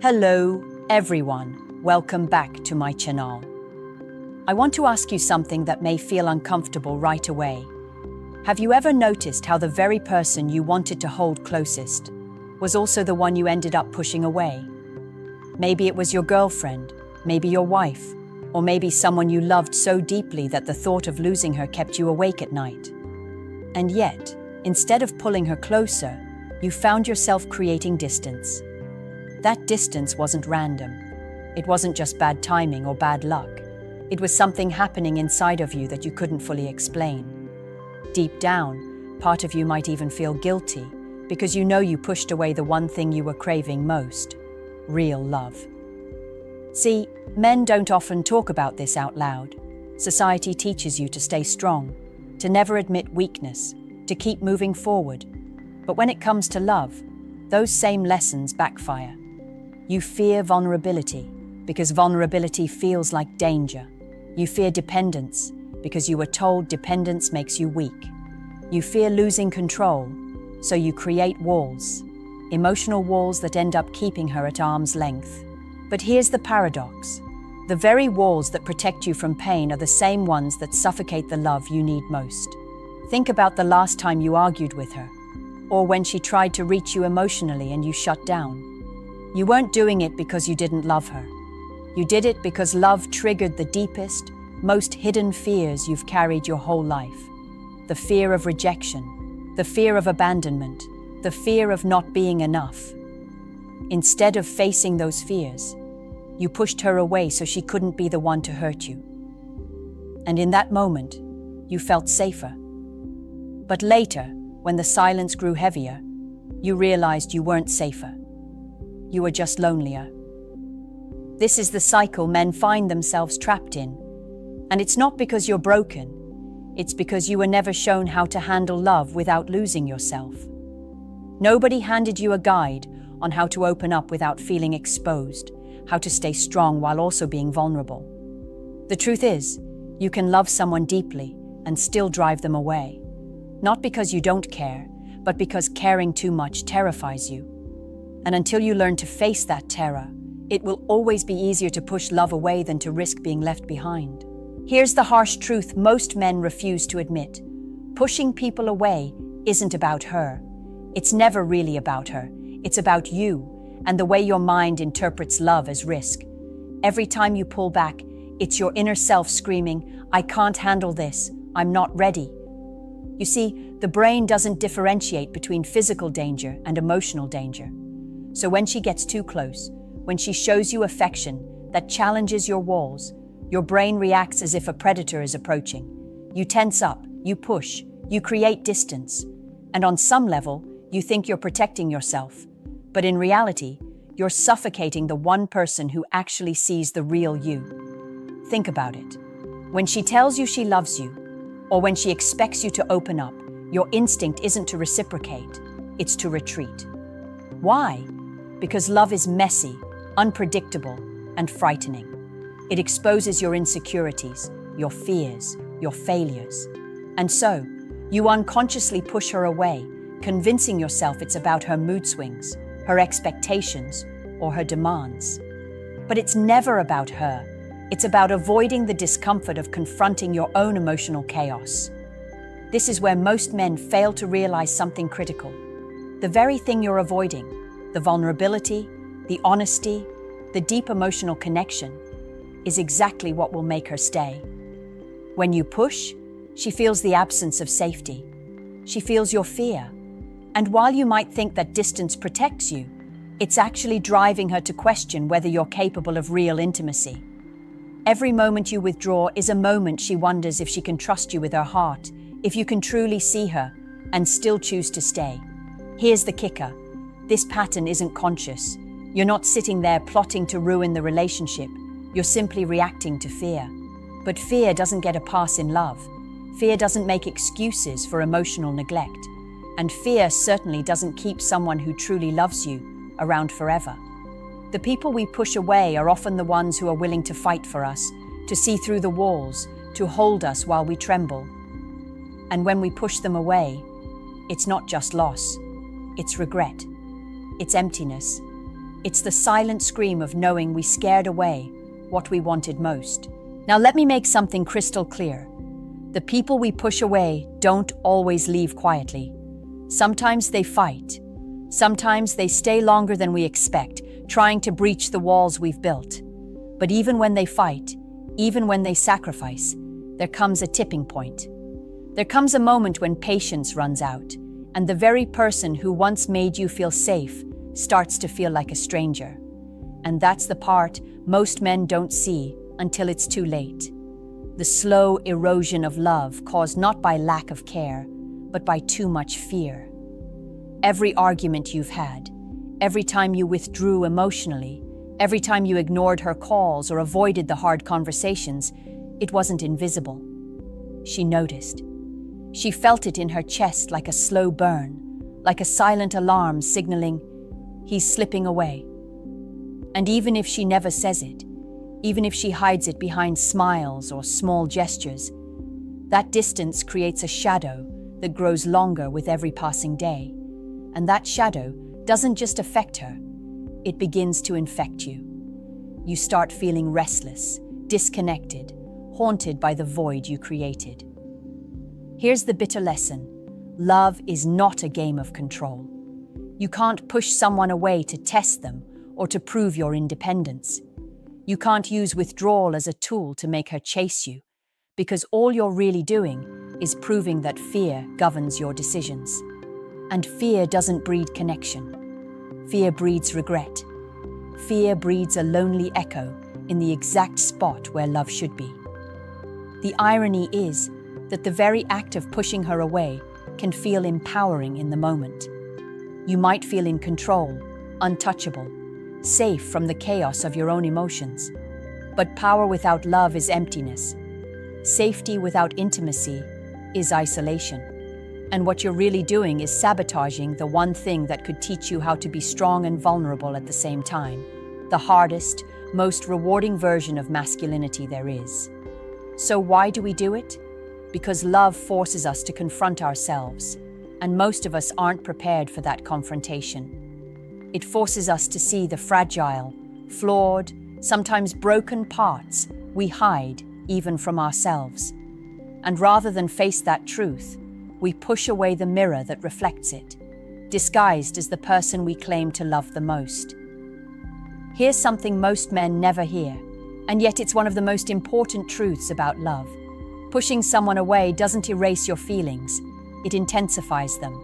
Hello, everyone. Welcome back to my channel. I want to ask you something that may feel uncomfortable right away. Have you ever noticed how the very person you wanted to hold closest was also the one you ended up pushing away? Maybe it was your girlfriend, maybe your wife, or maybe someone you loved so deeply that the thought of losing her kept you awake at night. And yet, instead of pulling her closer, you found yourself creating distance. That distance wasn't random. It wasn't just bad timing or bad luck. It was something happening inside of you that you couldn't fully explain. Deep down, part of you might even feel guilty because you know you pushed away the one thing you were craving most: real love. See, men don't often talk about this out loud. Society teaches you to stay strong, to never admit weakness, to keep moving forward. But when it comes to love, those same lessons backfire. You fear vulnerability because vulnerability feels like danger. You fear dependence because you were told dependence makes you weak. You fear losing control, so you create walls, emotional walls that end up keeping her at arm's length. But here's the paradox. The very walls that protect you from pain are the same ones that suffocate the love you need most. Think about the last time you argued with her, or when she tried to reach you emotionally and you shut down. You weren't doing it because you didn't love her. You did it because love triggered the deepest, most hidden fears you've carried your whole life. The fear of rejection, the fear of abandonment, the fear of not being enough. Instead of facing those fears, you pushed her away so she couldn't be the one to hurt you. And in that moment, you felt safer. But later, when the silence grew heavier, you realized you weren't safer. You were just lonelier. This is the cycle men find themselves trapped in. And it's not because you're broken. It's because you were never shown how to handle love without losing yourself. Nobody handed you a guide on how to open up without feeling exposed, how to stay strong while also being vulnerable. The truth is, you can love someone deeply and still drive them away. Not because you don't care, but because caring too much terrifies you. And until you learn to face that terror, it will always be easier to push love away than to risk being left behind. Here's the harsh truth most men refuse to admit. Pushing people away isn't about her. It's never really about her. It's about you and the way your mind interprets love as risk. Every time you pull back, it's your inner self screaming, "I can't handle this. I'm not ready." You see, the brain doesn't differentiate between physical danger and emotional danger. So when she gets too close, when she shows you affection that challenges your walls, your brain reacts as if a predator is approaching. You tense up, you push, you create distance. And on some level, you think you're protecting yourself. But in reality, you're suffocating the one person who actually sees the real you. Think about it. When she tells you she loves you, or when she expects you to open up, your instinct isn't to reciprocate, it's to retreat. Why? Because love is messy, unpredictable, and frightening. It exposes your insecurities, your fears, your failures. And so, you unconsciously push her away, convincing yourself it's about her mood swings, her expectations, or her demands. But it's never about her. It's about avoiding the discomfort of confronting your own emotional chaos. This is where most men fail to realize something critical. The very thing you're avoiding, the vulnerability, the honesty, the deep emotional connection, is exactly what will make her stay. When you push, she feels the absence of safety. She feels your fear. And while you might think that distance protects you, it's actually driving her to question whether you're capable of real intimacy. Every moment you withdraw is a moment she wonders if she can trust you with her heart, if you can truly see her and still choose to stay. Here's the kicker. This pattern isn't conscious. You're not sitting there plotting to ruin the relationship. You're simply reacting to fear. But fear doesn't get a pass in love. Fear doesn't make excuses for emotional neglect. And fear certainly doesn't keep someone who truly loves you around forever. The people we push away are often the ones who are willing to fight for us, to see through the walls, to hold us while we tremble. And when we push them away, it's not just loss. It's regret. It's emptiness. It's the silent scream of knowing we scared away what we wanted most. Now let me make something crystal clear. The people we push away don't always leave quietly. Sometimes they fight. Sometimes they stay longer than we expect, trying to breach the walls we've built. But even when they fight, even when they sacrifice, there comes a tipping point. There comes a moment when patience runs out, and the very person who once made you feel safe starts to feel like a stranger. And that's the part most men don't see until it's too late. The slow erosion of love caused not by lack of care, but by too much fear. Every argument you've had, every time you withdrew emotionally, every time you ignored her calls or avoided the hard conversations, it wasn't invisible. She noticed. She felt it in her chest like a slow burn, like a silent alarm signaling, he's slipping away. And even if she never says it, even if she hides it behind smiles or small gestures, that distance creates a shadow that grows longer with every passing day. And that shadow doesn't just affect her, it begins to infect you. You start feeling restless, disconnected, haunted by the void you created. Here's the bitter lesson. Love is not a game of control. You can't push someone away to test them or to prove your independence. You can't use withdrawal as a tool to make her chase you, because all you're really doing is proving that fear governs your decisions. And fear doesn't breed connection. Fear breeds regret. Fear breeds a lonely echo in the exact spot where love should be. The irony is that the very act of pushing her away can feel empowering in the moment. You might feel in control, untouchable, safe from the chaos of your own emotions. But power without love is emptiness. Safety without intimacy is isolation. And what you're really doing is sabotaging the one thing that could teach you how to be strong and vulnerable at the same time. The hardest, most rewarding version of masculinity there is. So why do we do it? Because love forces us to confront ourselves, and most of us aren't prepared for that confrontation. It forces us to see the fragile, flawed, sometimes broken parts we hide even from ourselves. And rather than face that truth, we push away the mirror that reflects it, disguised as the person we claim to love the most. Here's something most men never hear, and yet it's one of the most important truths about love. Pushing someone away doesn't erase your feelings, it intensifies them.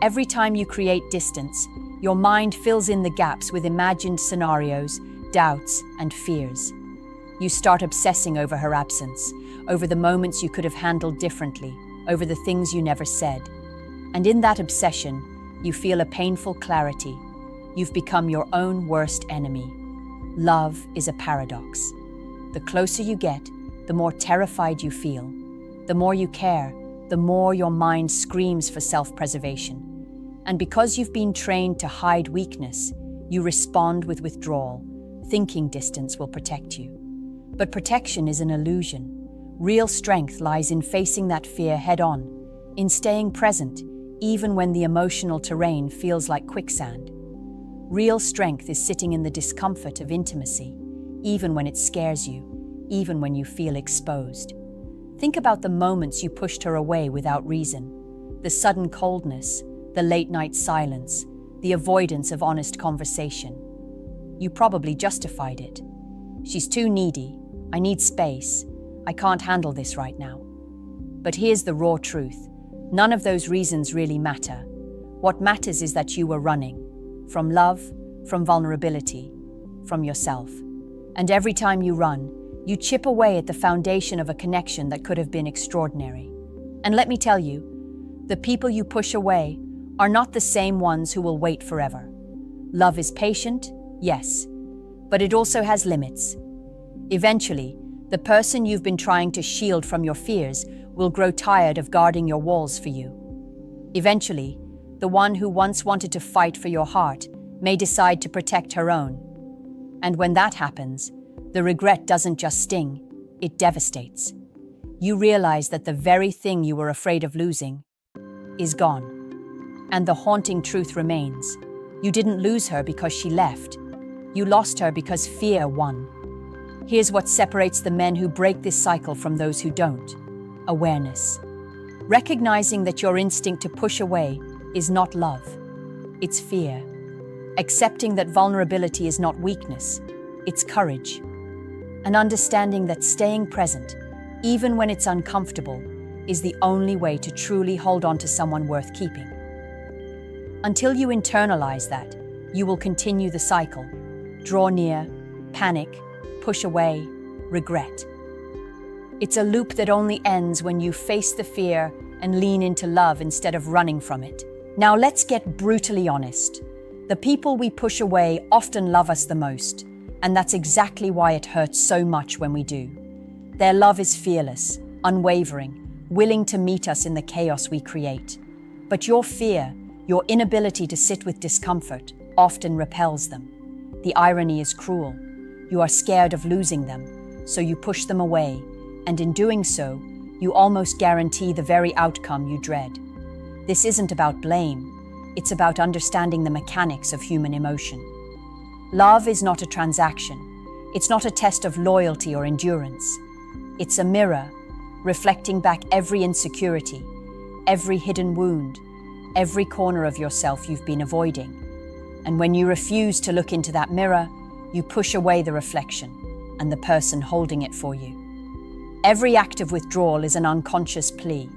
Every time you create distance, your mind fills in the gaps with imagined scenarios, doubts, and fears. You start obsessing over her absence, over the moments you could have handled differently, over the things you never said. And in that obsession, you feel a painful clarity. You've become your own worst enemy. Love is a paradox. The closer you get, the more terrified you feel. The more you care, the more your mind screams for self-preservation. And because you've been trained to hide weakness, you respond with withdrawal, thinking distance will protect you. But protection is an illusion. Real strength lies in facing that fear head-on, in staying present, even when the emotional terrain feels like quicksand. Real strength is sitting in the discomfort of intimacy, even when it scares you, even when you feel exposed. Think about the moments you pushed her away without reason, the sudden coldness, the late-night silence, the avoidance of honest conversation. You probably justified it. She's too needy. I need space. I can't handle this right now. But here's the raw truth. None of those reasons really matter. What matters is that you were running. From love, from vulnerability, from yourself. And every time you run, you chip away at the foundation of a connection that could have been extraordinary. And let me tell you, the people you push away are not the same ones who will wait forever. Love is patient, yes, but it also has limits. Eventually, the person you've been trying to shield from your fears will grow tired of guarding your walls for you. Eventually, the one who once wanted to fight for your heart may decide to protect her own. And when that happens, the regret doesn't just sting, it devastates. You realize that the very thing you were afraid of losing is gone. And the haunting truth remains. You didn't lose her because she left. You lost her because fear won. Here's what separates the men who break this cycle from those who don't: awareness. Recognizing that your instinct to push away is not love, it's fear. Accepting that vulnerability is not weakness, it's courage. And understanding that staying present, even when it's uncomfortable, is the only way to truly hold on to someone worth keeping. Until you internalize that, you will continue the cycle: draw near, panic, push away, regret. It's a loop that only ends when you face the fear and lean into love instead of running from it. Now let's get brutally honest. The people we push away often love us the most, and that's exactly why it hurts so much when we do. Their love is fearless, unwavering, willing to meet us in the chaos we create. But your fear, your inability to sit with discomfort, often repels them. The irony is cruel. You are scared of losing them, so you push them away, and in doing so, you almost guarantee the very outcome you dread. This isn't about blame, it's about understanding the mechanics of human emotion. Love is not a transaction. It's not a test of loyalty or endurance. It's a mirror, reflecting back every insecurity, every hidden wound, every corner of yourself you've been avoiding. And when you refuse to look into that mirror, you push away the reflection and the person holding it for you. Every act of withdrawal is an unconscious plea.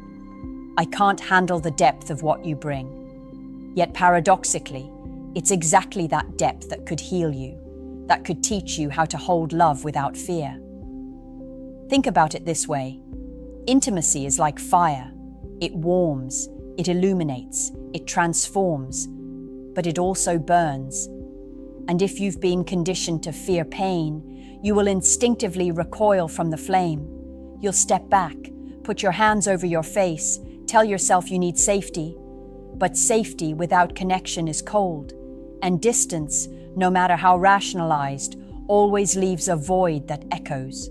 I can't handle the depth of what you bring. Yet paradoxically, it's exactly that depth that could heal you, that could teach you how to hold love without fear. Think about it this way. Intimacy is like fire. It warms, it illuminates, it transforms, but it also burns. And if you've been conditioned to fear pain, you will instinctively recoil from the flame. You'll step back, put your hands over your face, tell yourself you need safety. But safety without connection is cold, and distance, no matter how rationalized, always leaves a void that echoes.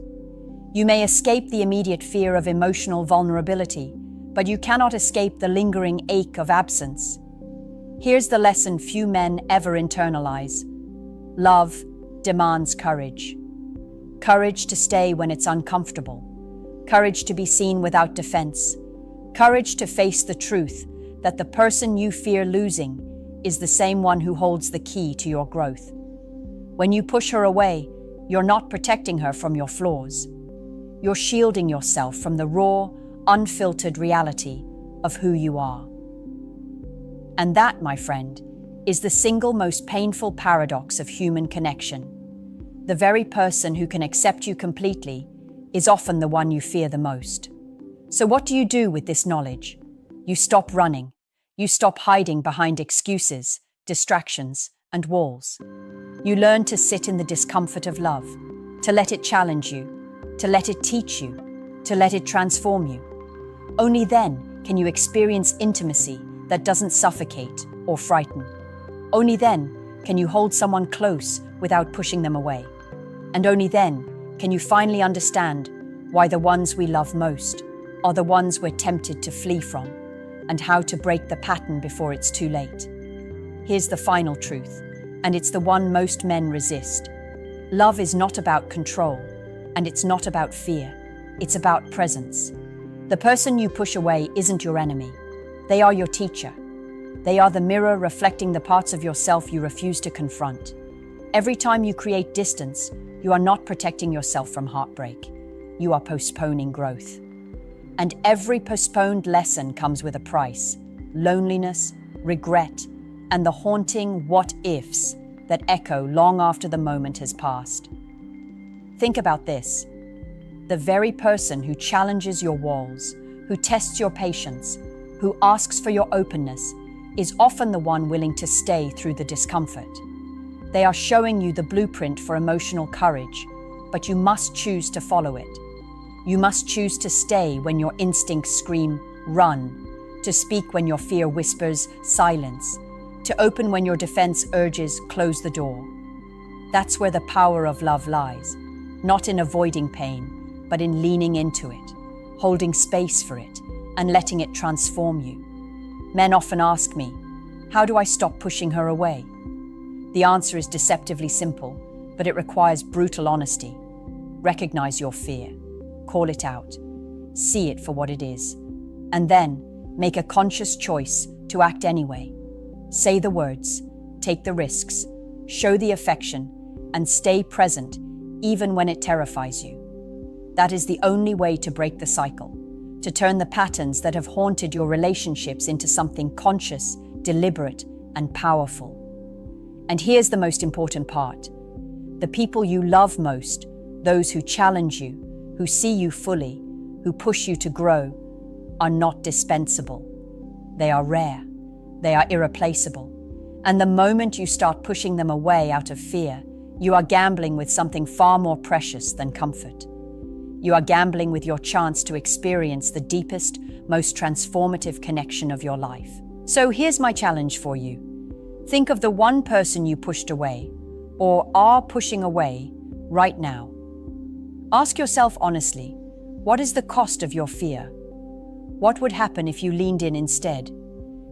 You may escape the immediate fear of emotional vulnerability, but you cannot escape the lingering ache of absence. Here's the lesson few men ever internalize. Love demands courage. Courage to stay when it's uncomfortable. Courage to be seen without defense. Courage to face the truth that the person you fear losing is the same one who holds the key to your growth. When you push her away, you're not protecting her from your flaws. You're shielding yourself from the raw, unfiltered reality of who you are. And that, my friend, is the single most painful paradox of human connection. The very person who can accept you completely is often the one you fear the most. So what do you do with this knowledge? You stop running. You stop hiding behind excuses, distractions, and walls. You learn to sit in the discomfort of love, to let it challenge you, to let it teach you, to let it transform you. Only then can you experience intimacy that doesn't suffocate or frighten. Only then can you hold someone close without pushing them away. And only then can you finally understand why the ones we love most are the ones we're tempted to flee from, and how to break the pattern before it's too late. Here's the final truth, and it's the one most men resist. Love is not about control, and it's not about fear. It's about presence. The person you push away isn't your enemy. They are your teacher. They are the mirror reflecting the parts of yourself you refuse to confront. Every time you create distance, you are not protecting yourself from heartbreak. You are postponing growth. And every postponed lesson comes with a price: loneliness, regret, and the haunting what-ifs that echo long after the moment has passed. Think about this. The very person who challenges your walls, who tests your patience, who asks for your openness, is often the one willing to stay through the discomfort. They are showing you the blueprint for emotional courage, but you must choose to follow it. You must choose to stay when your instincts scream, run, to speak when your fear whispers, silence, to open when your defense urges, close the door. That's where the power of love lies, not in avoiding pain, but in leaning into it, holding space for it, and letting it transform you. Men often ask me, how do I stop pushing her away? The answer is deceptively simple, but it requires brutal honesty. Recognize your fear. Call it out. See it for what it is. And then, make a conscious choice to act anyway. Say the words, take the risks, show the affection, and stay present even when it terrifies you. That is the only way to break the cycle, to turn the patterns that have haunted your relationships into something conscious, deliberate, and powerful. And here's the most important part. The people you love most, those who challenge you, who see you fully, who push you to grow, are not dispensable. They are rare. They are irreplaceable. And the moment you start pushing them away out of fear, you are gambling with something far more precious than comfort. You are gambling with your chance to experience the deepest, most transformative connection of your life. So here's my challenge for you. Think of the one person you pushed away, or are pushing away, right now. Ask yourself honestly, what is the cost of your fear? What would happen if you leaned in instead?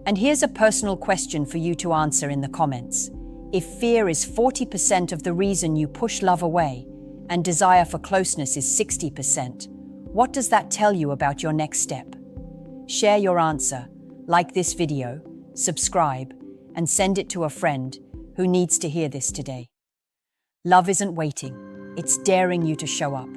And here's a personal question for you to answer in the comments. If fear is 40% of the reason you push love away, and desire for closeness is 60%, what does that tell you about your next step? Share your answer, like this video, subscribe, and send it to a friend who needs to hear this today. Love isn't waiting, it's daring you to show up.